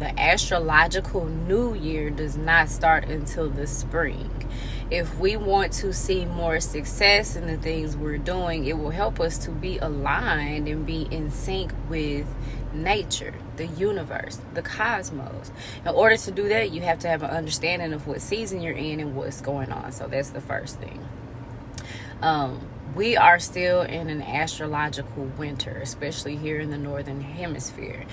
The astrological new year does not start until the spring. If we want to see more success in the things we're doing, it will help us to be aligned and be in sync with nature, the universe, the cosmos. In order to do that, you have to have an understanding of what season you're in and what's going on. So that's the first thing. We are still in an astrological winter, especially here in the northern hemisphere.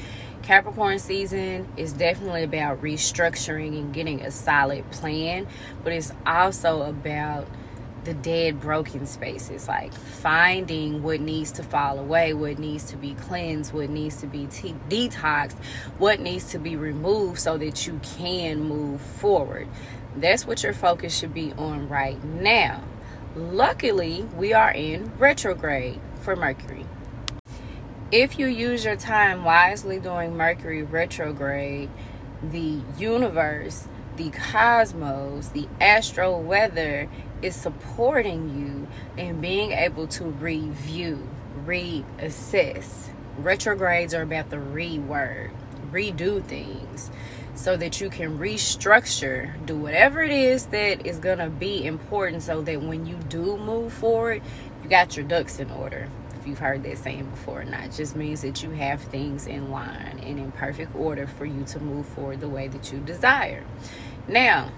Capricorn season is definitely about restructuring and getting a solid plan, but it's also about the dead, broken spaces, like finding what needs to fall away, what needs to be cleansed, what needs to be detoxed, what needs to be removed so that you can move forward. That's what your focus should be on right now. Luckily, we are in retrograde for Mercury. If you use your time wisely during Mercury retrograde, the universe, the cosmos, the astro weather is supporting you in being able to review, reassess. Retrogrades are about the redo things, so that you can restructure, do whatever it is that is going to be important, so that when you do move forward, you got your ducks in order. If you've heard that saying before or not, it just means that you have things in line and in perfect order for you to move forward the way that you desire. Now,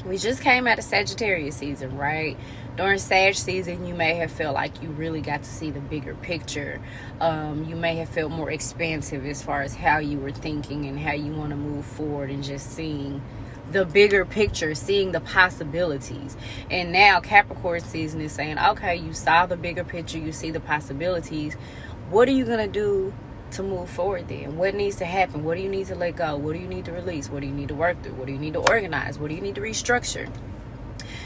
we just came out of Sagittarius season, right? During Sag season, you may have felt like you really got to see the bigger picture. You may have felt more expansive as far as how you were thinking and how you want to move forward, and just seeing the bigger picture, seeing the possibilities. And now Capricorn season is saying, okay, you saw the bigger picture, you see the possibilities. What are you going to do to move forward then? What needs to happen? What do you need to let go? What do you need to release? What do you need to work through? What do you need to organize? What do you need to restructure?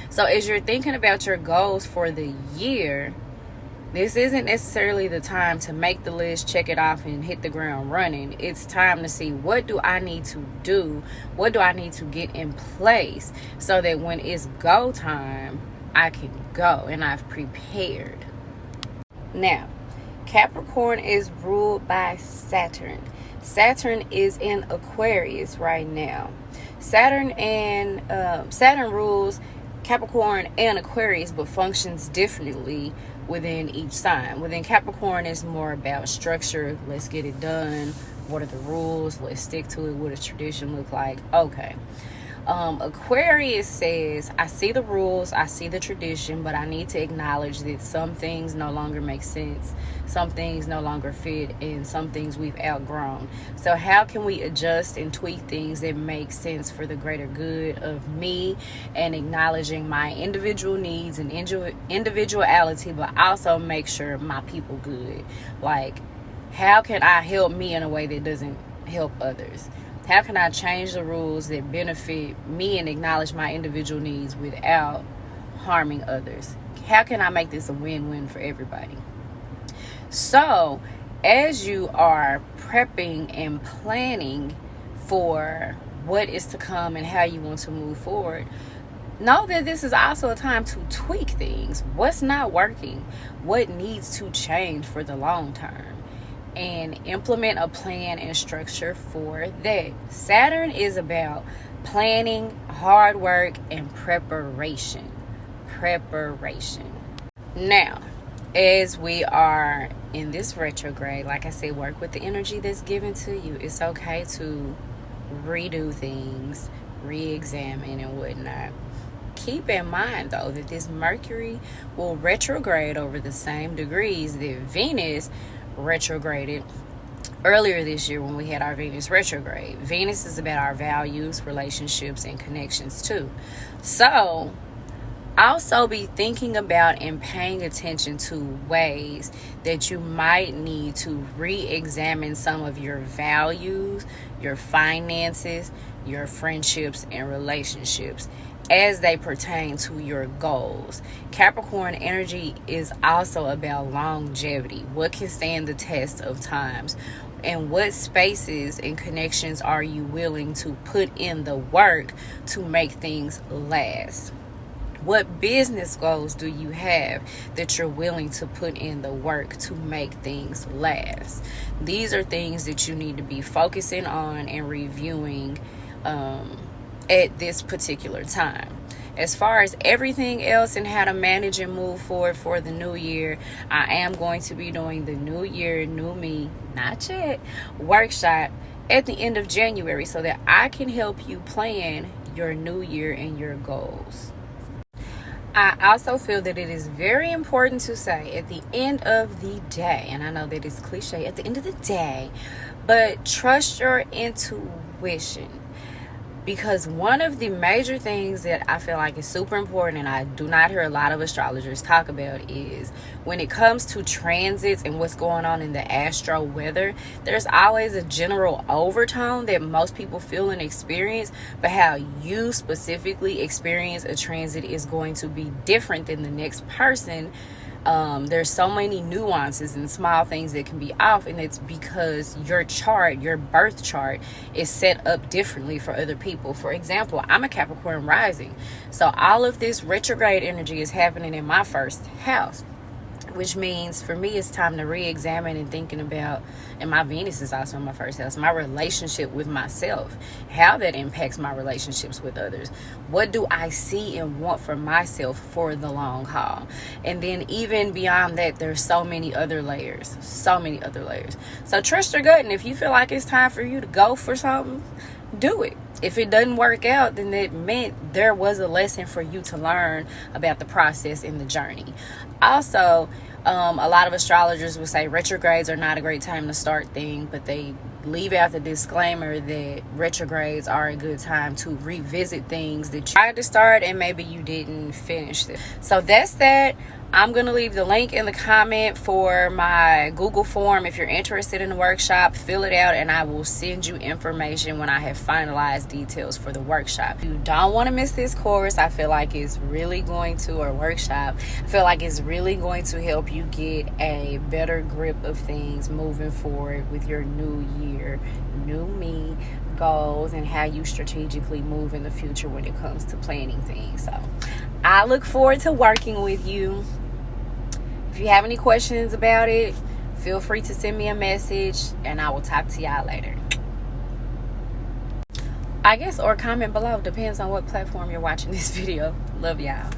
So as you're thinking about your goals for the year, this isn't necessarily the time to make the list, check it off, and hit the ground running. It's time to see, what do I need to do? What do I need to get in place so that when it's go time, I can go and I've prepared. Now, Capricorn is ruled by Saturn. Saturn is in Aquarius right now. Saturn rules Capricorn and Aquarius, but functions differently within each sign. Within Capricorn, it's more about structure. Let's get it done. What are the rules? Let's stick to it. What does tradition look like? Okay. Aquarius says, I see the rules, I see the tradition, but I need to acknowledge that some things no longer make sense, some things no longer fit, and some things we've outgrown. So how can we adjust and tweak things that make sense for the greater good of me, and acknowledging my individual needs and individuality, but also make sure my people good? Like, how can I help me in a way that doesn't help others? How can I change the rules that benefit me and acknowledge my individual needs without harming others? How can I make this a win-win for everybody? So, as you are prepping and planning for what is to come and how you want to move forward, know that this is also a time to tweak things. What's not working? What needs to change for the long term? And implement a plan and structure for that. Saturn is about planning, hard work, and preparation. Now, as we are in this retrograde, like I said, work with the energy that's given to you. It's okay to redo things, re-examine, and whatnot. Keep in mind, though, that this Mercury will retrograde over the same degrees that Venus retrograded earlier this year when we had our Venus retrograde. Venus is about our values, relationships, and connections too. So also be thinking about and paying attention to ways that you might need to re-examine some of your values, your finances, your friendships, and relationships as they pertain to your goals. Capricorn energy is also about longevity. What can stand the test of times? And what spaces and connections are you willing to put in the work to make things last? What business goals do you have that you're willing to put in the work to make things last? These are things that you need to be focusing on and reviewing at this particular time. As far as everything else and how to manage and move forward for the new year, I am going to be doing the New Year, New Me, not yet, workshop at the end of January so that I can help you plan your new year and your goals. I also feel that it is very important to say at the end of the day, and I know that it's cliche at the end of the day, but trust your intuition. Because one of the major things that I feel like is super important, and I do not hear a lot of astrologers talk about, is when it comes to transits and what's going on in the astro weather, there's always a general overtone that most people feel and experience, but how you specifically experience a transit is going to be different than the next person. There's so many nuances and small things that can be off, and it's because your chart, your birth chart, is set up differently for other people. For example, I'm a Capricorn rising, so all of this retrograde energy is happening in my first house, which means for me it's time to re-examine and thinking about, and my Venus is also in my first house, my relationship with myself, how that impacts my relationships with others. What do I see and want for myself for the long haul? And then even beyond that, there's so many other layers. So trust your gut, and if you feel like it's time for you to go for something, do it. If it doesn't work out, then it meant there was a lesson for you to learn about the process and the journey. Also, a lot of astrologers will say retrogrades are not a great time to start things, but they leave out the disclaimer that retrogrades are a good time to revisit things that you tried to start and maybe you didn't finish them. So that's that. I'm going to leave the link in the comment for my Google form. If you're interested in the workshop, fill it out and I will send you information when I have finalized details for the workshop. You don't want to miss this course. I feel like it's really going to, or workshop, I feel like it's really going to help you get a better grip of things moving forward with your new year, new me goals, and how you strategically move in the future when it comes to planning things. So I look forward to working with you. If you have any questions about it, feel free to send me a message and I will talk to y'all later. I guess, or comment below. Depends on what platform you're watching this video. Love y'all.